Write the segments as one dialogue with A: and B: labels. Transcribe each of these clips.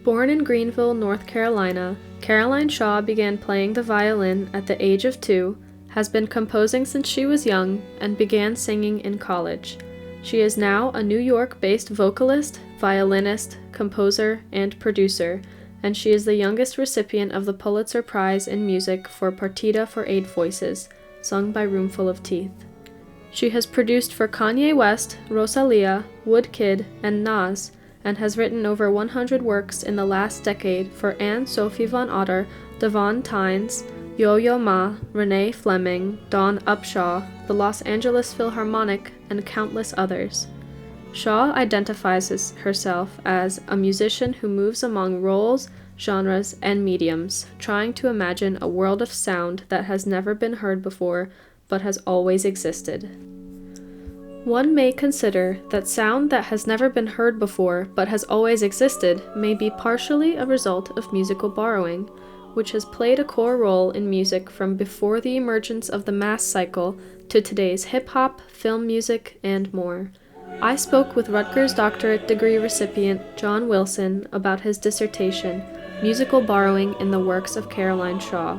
A: Born in Greenville, North Carolina, Caroline Shaw began playing the violin at the age of 2, has been composing since she was young, and began singing in college. She is now a New York-based vocalist, violinist, composer, and producer, and she is the youngest recipient of the Pulitzer Prize in Music for Partita for 8 Voices, sung by Roomful of Teeth. She has produced for Kanye West, Rosalia, Woodkid, and Nas, and has written over 100 works in the last decade for Anne Sophie von Otter, Devon Tynes, Yo-Yo Ma, Renee Fleming, Dawn Upshaw, the Los Angeles Philharmonic, and countless others. Shaw identifies herself as a musician who moves among roles, genres, and mediums, trying to imagine a world of sound that has never been heard before, but has always existed. One may consider that sound that has never been heard before, but has always existed, may be partially a result of musical borrowing, which has played a core role in music from before the emergence of the mass cycle to today's hip-hop, film music, and more. I spoke with Rutgers doctorate degree recipient John Wilson about his dissertation, Musical Borrowing in the Works of Caroline Shaw,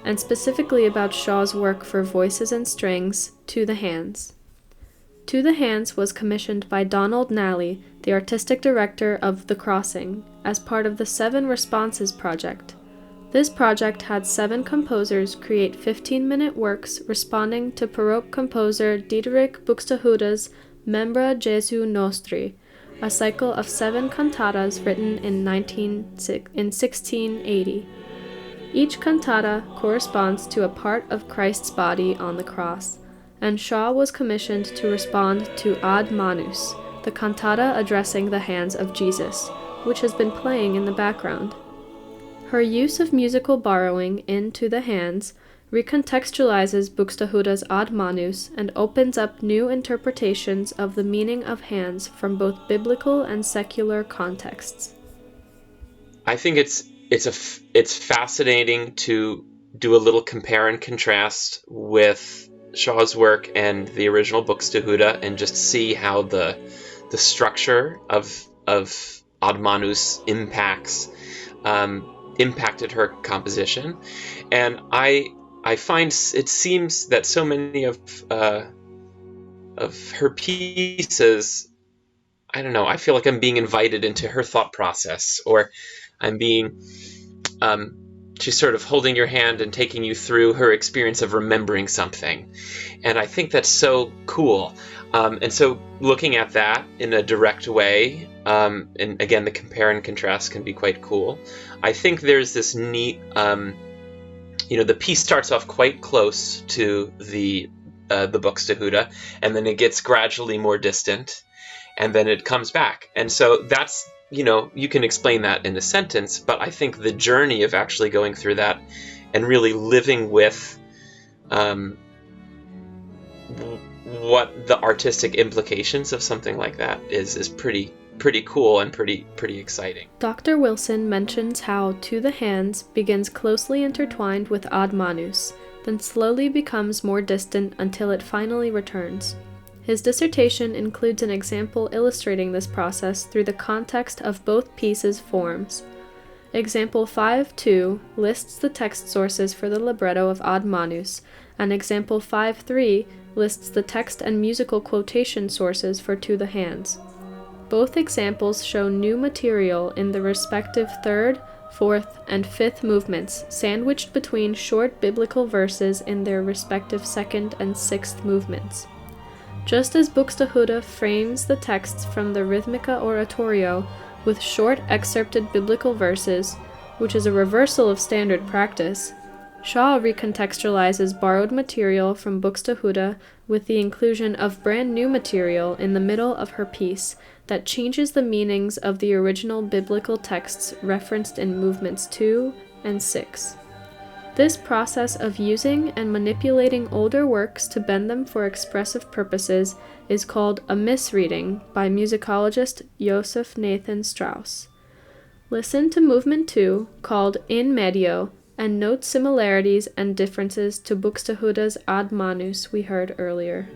A: and specifically about Shaw's work for voices and strings, To the Hands. To the Hands was commissioned by Donald Nally, the artistic director of The Crossing, as part of the 7 Responses project. This project had 7 composers create 15-minute works responding to Baroque composer Diederik Buxtehude's Membra Jesu Nostri, a cycle of 7 cantatas written in 1680. Each cantata corresponds to a part of Christ's body on the cross, and Shaw was commissioned to respond to Ad Manus, the cantata addressing the hands of Jesus, which has been playing in the background. Her use of musical borrowing in To the Hands recontextualizes Buxtehude's Ad Manus and opens up new interpretations of the meaning of hands from both biblical and secular contexts.
B: I think it's fascinating to do a little compare and contrast with Shaw's work and the original Buxtehude and just see how the structure of Ad Manus impacted her composition. And I find it seems that so many of her pieces, I don't know, I feel like I'm being invited into her thought process, or I'm being she's sort of holding your hand and taking you through her experience of remembering something. And I think that's so cool. And so looking at that in a direct way, and again, the compare and contrast can be quite cool. I think there's this neat, the piece starts off quite close to the Buxtehude, and then it gets gradually more distant, and then it comes back. And so that's, you can explain that in a sentence, but I think the journey of actually going through that and really living with what the artistic implications of something like that is pretty cool and pretty exciting.
A: Dr. Wilson mentions how To the Hands begins closely intertwined with Ad Manus, then slowly becomes more distant until it finally returns. His dissertation includes an example illustrating this process through the context of both pieces' forms. Example 5.2 lists the text sources for the libretto of Ad Manus, and example 5.3 lists the text and musical quotation sources for To the Hands. Both examples show new material in the respective 3rd, 4th, and 5th movements, sandwiched between short biblical verses in their respective 2nd and 6th movements. Just as Buxtehude frames the texts from the Rhythmica Oratorio with short excerpted biblical verses, which is a reversal of standard practice, Shaw recontextualizes borrowed material from Buxtehude with the inclusion of brand new material in the middle of her piece that changes the meanings of the original biblical texts referenced in movements 2 and 6. This process of using and manipulating older works to bend them for expressive purposes is called a misreading by musicologist Joseph Nathan Strauss. Listen to Movement 2, called In Medio, and note similarities and differences to Buxtehude's Ad Manus we heard earlier.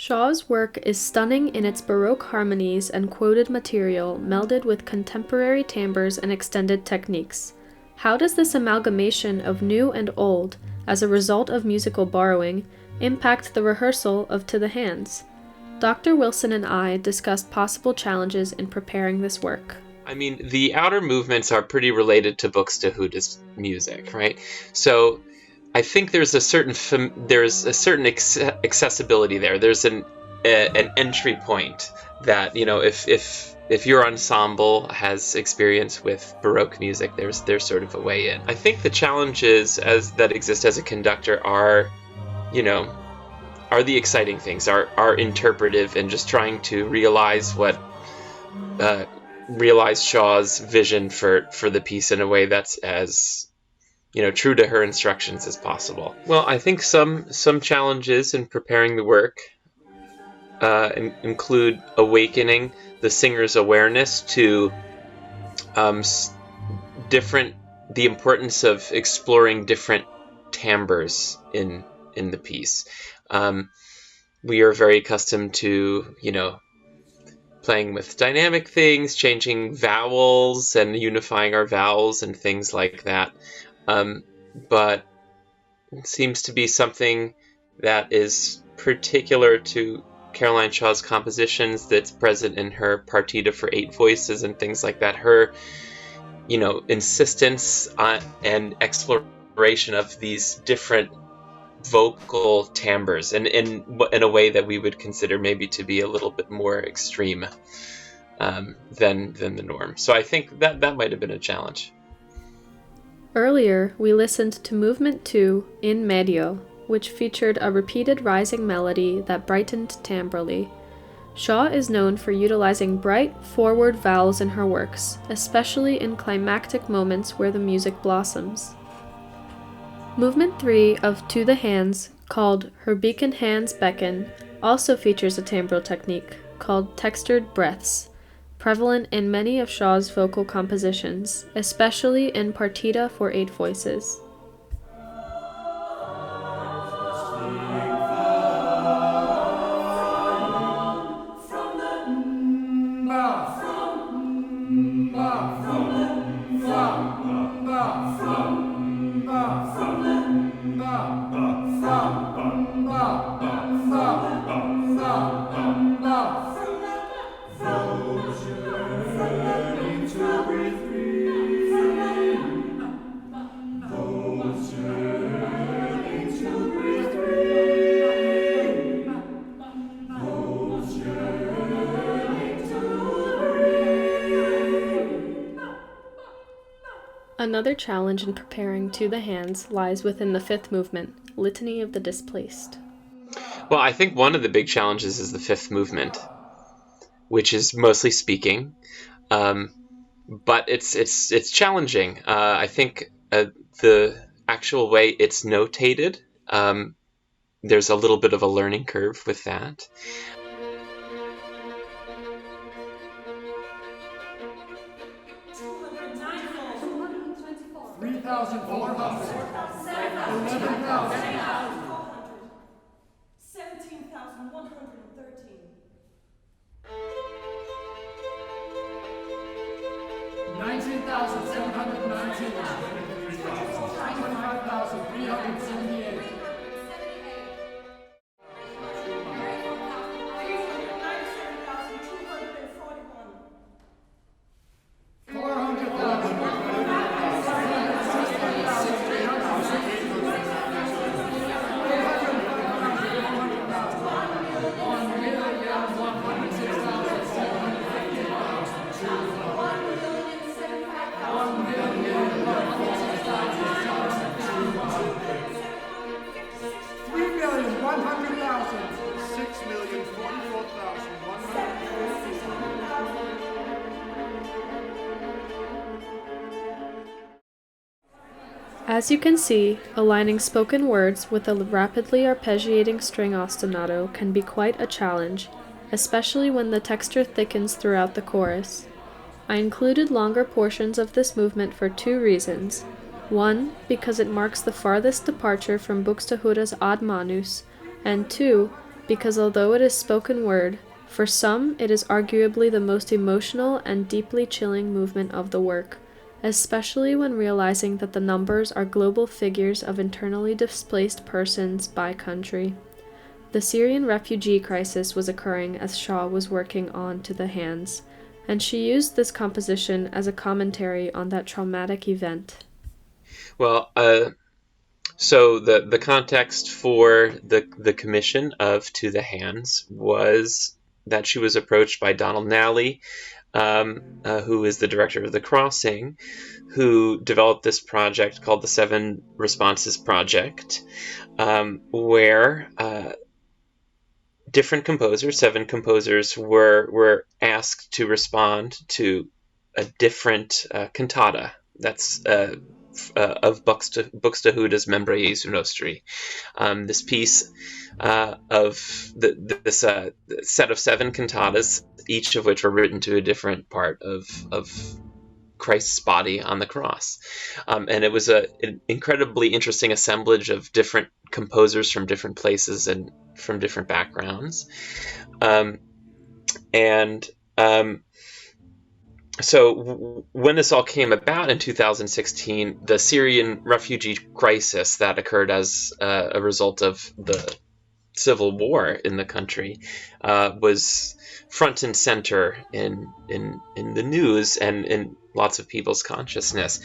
A: Shaw's work is stunning in its Baroque harmonies and quoted material melded with contemporary timbres and extended techniques. How does this amalgamation of new and old, as a result of musical borrowing, impact the rehearsal of To the Hands? Dr. Wilson and I discussed possible challenges in preparing this work.
B: I mean, the outer movements are pretty related to Buxtehude's music, right? So I think there's a certain accessibility there. There's an entry point that, if your ensemble has experience with Baroque music, there's sort of a way in. I think the challenges that exist as a conductor are the exciting things, are interpretive and just trying to realize Shaw's vision for the piece in a way that's as true to her instructions as possible. Well, I think some challenges in preparing the work include awakening the singer's awareness to the importance of exploring different timbres in the piece. We are very accustomed to, playing with dynamic things, changing vowels and unifying our vowels and things like that. But it seems to be something that is particular to Caroline Shaw's compositions, that's present in her Partita for 8 voices and things like that. Her, insistence on and exploration of these different vocal timbres and in a way that we would consider maybe to be a little bit more extreme than the norm. So I think that might have been a challenge.
A: Earlier, we listened to Movement 2 in Medio, which featured a repeated rising melody that brightened timbrally. Shaw is known for utilizing bright, forward vowels in her works, especially in climactic moments where the music blossoms. Movement 3 of To the Hands, called Her Beacon Hands Beckon, also features a timbral technique called textured breaths, prevalent in many of Shaw's vocal compositions, especially in Partita for 8 voices. Another challenge in preparing To the Hands lies within the 5th movement, Litany of the Displaced.
B: Well, I think one of the big challenges is the 5th movement, which is mostly speaking, but it's challenging. I think the actual way it's notated, there's a little bit of a learning curve with that.
A: As you can see, aligning spoken words with a rapidly arpeggiating string ostinato can be quite a challenge, especially when the texture thickens throughout the chorus. I included longer portions of this movement for 2 reasons. 1, because it marks the farthest departure from Buxtehude's Ad Manus, and 2, because although it is spoken word, for some it is arguably the most emotional and deeply chilling movement of the work, especially when realizing that the numbers are global figures of internally displaced persons by country. The Syrian refugee crisis was occurring as Shaw was working on To the Hands, and she used this composition as a commentary on that traumatic event.
B: Well, so the context for the commission of To the Hands was that she was approached by Donald Nally, who is the director of The Crossing, who developed this project called the Seven Responses Project, where different composers, 7 composers, were asked to respond to a different cantata. That's of Buxtehude's Membra Jesu Nostri. This piece of this set of 7 cantatas, each of which were written to a different part of Christ's body on the cross. And it was an incredibly interesting assemblage of different composers from different places and from different backgrounds. So when this all came about in 2016, the Syrian refugee crisis that occurred as a result of the civil war in the country was front and center in the news and in lots of people's consciousness.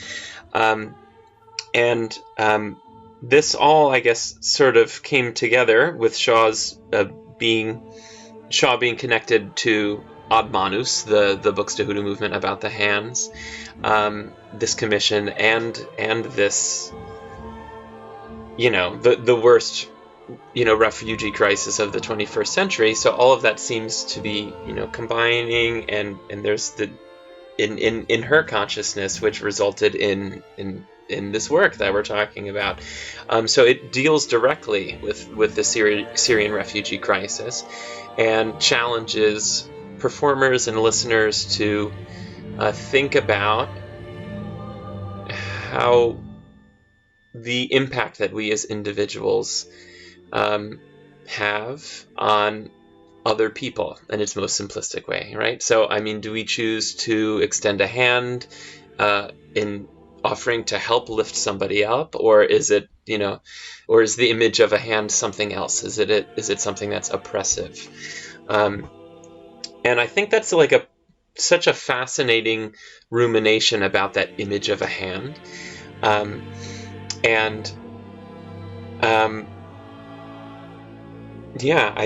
B: This all, I guess, sort of came together with Shaw being connected to Ad Manus, the Buxtehude movement about the hands, this commission, and this, the worst, refugee crisis of the 21st century. So all of that seems to be, combining, and there's in her consciousness, which resulted in this work that we're talking about. So it deals directly with the Syrian refugee crisis and challenges performers and listeners to think about how the impact that we as individuals have on other people in its most simplistic way, right? So, do we choose to extend a hand in offering to help lift somebody up, or is it, or is the image of a hand something else? Is it something that's oppressive? And I think that's such a fascinating rumination about that image of a hand. I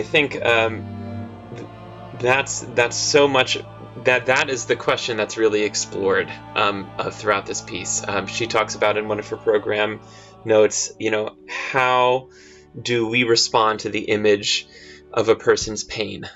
B: think that's so much that is the question that's really explored throughout this piece. She talks about in one of her program notes, how do we respond to the image of a person's pain?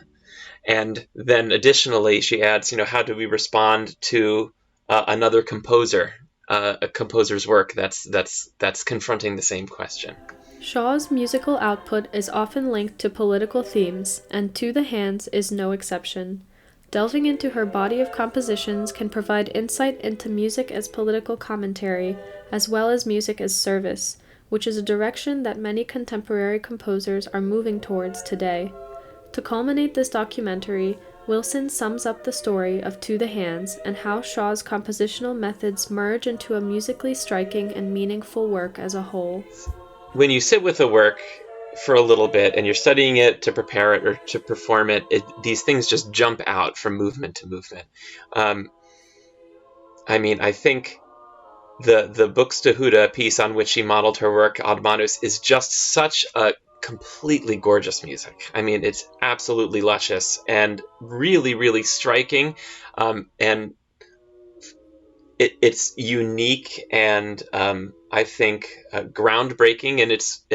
B: And then additionally, she adds, how do we respond to another composer, a composer's work that's confronting the same question?
A: Shaw's musical output is often linked to political themes, and To the Hands is no exception. Delving into her body of compositions can provide insight into music as political commentary, as well as music as service, which is a direction that many contemporary composers are moving towards today. To culminate this documentary, Wilson sums up the story of To the Hands and how Shaw's compositional methods merge into a musically striking and meaningful work as a whole.
B: When you sit with a work for a little bit and you're studying it to prepare it or to perform it, these things just jump out from movement to movement. I think the Buxtehude piece on which she modeled her work, Ad Manus, is just such a completely gorgeous music. It's absolutely luscious and really, really striking, and it's unique and I think groundbreaking in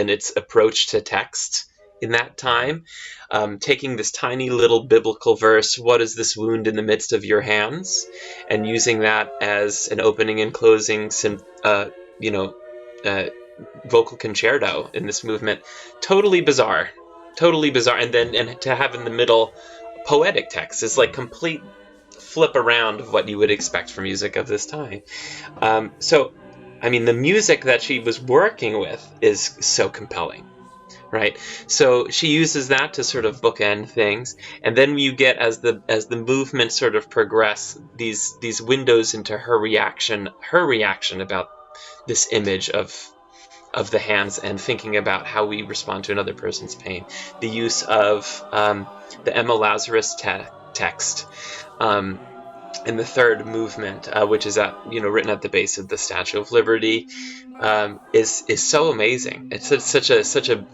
B: its approach to text in that time, taking this tiny little biblical verse, "What is this wound in the midst of your hands?" and using that as an opening and closing vocal concerto in this movement. Totally bizarre. And to have in the middle poetic text is like complete flip around of what you would expect from music of this time. The music that she was working with is so compelling. right? So she uses that to sort of bookend things, and then you get, as the movement sort of progress, these windows into her reaction about this image of the hands, and thinking about how we respond to another person's pain. The use of the Emma Lazarus text in the third movement, which is written at the base of the Statue of Liberty, is so amazing. It's such a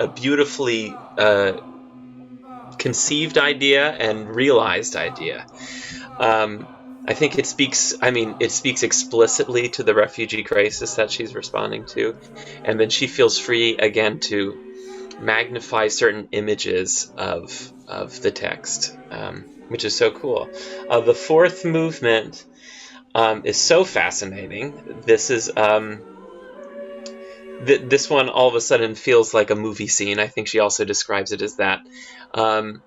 B: beautifully conceived idea and realized idea. I think it speaks explicitly to the refugee crisis that she's responding to, and then she feels free again to magnify certain images of the text, which is so cool. The fourth movement is so fascinating. This is this one all of a sudden feels like a movie scene. I think she also describes it as that, and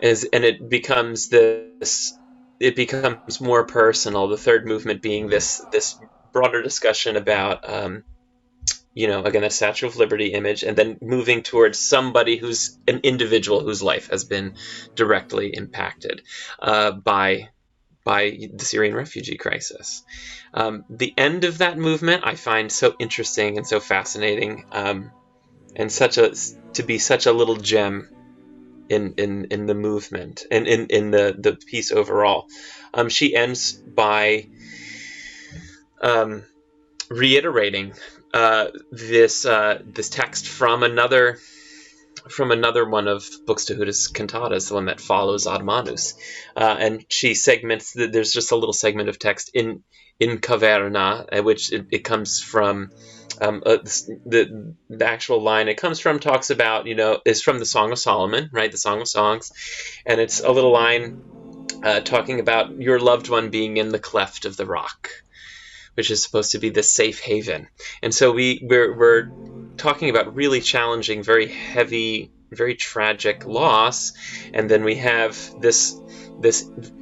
B: it becomes this. It becomes more personal. The third movement being this broader discussion about, again, the Statue of Liberty image, and then moving towards somebody who's an individual whose life has been directly impacted by the Syrian refugee crisis. The end of that movement I find so interesting and so fascinating, and to be such a little gem in the movement and in the piece overall. She ends by reiterating this text from another one of Buxtehude's cantatas, the one that follows Ad Manus, and she segments. There's just a little segment of text in Caverna, which it comes from. The actual line it comes from talks about, is from the Song of Solomon, right? The Song of Songs, and it's a little line talking about your loved one being in the cleft of the rock, which is supposed to be the safe haven. And so we're talking about really challenging, very heavy, very tragic loss, and then we have this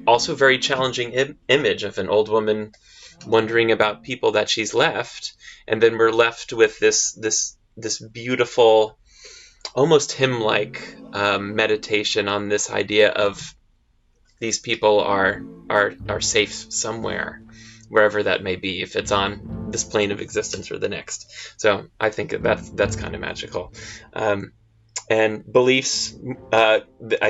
B: also very challenging image of an old woman wondering about people that she's left, and then we're left with this beautiful, almost hymn-like meditation on this idea of these people are safe somewhere, wherever that may be, if it's on this plane of existence or the next. So I think that's kind of magical. And beliefs, I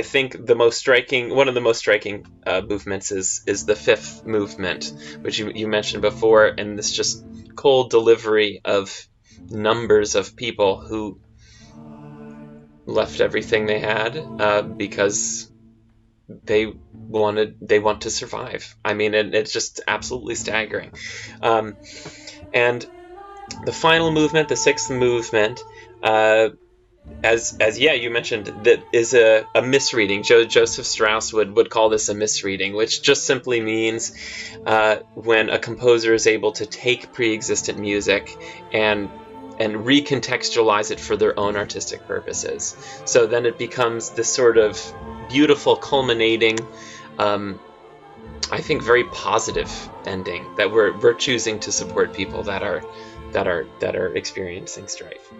B: think one of the most striking movements is the fifth movement, which you mentioned before, and this just cold delivery of numbers of people who left everything they had because they want to survive. I mean, it's just absolutely staggering. And the final movement, the sixth movement, as you mentioned, that is a misreading. Joseph Strauss would call this a misreading, which just simply means when a composer is able to take pre-existent music and recontextualize it for their own artistic purposes. So then it becomes this sort of beautiful, culminating, I think very positive ending that we're choosing to support people that are experiencing strife.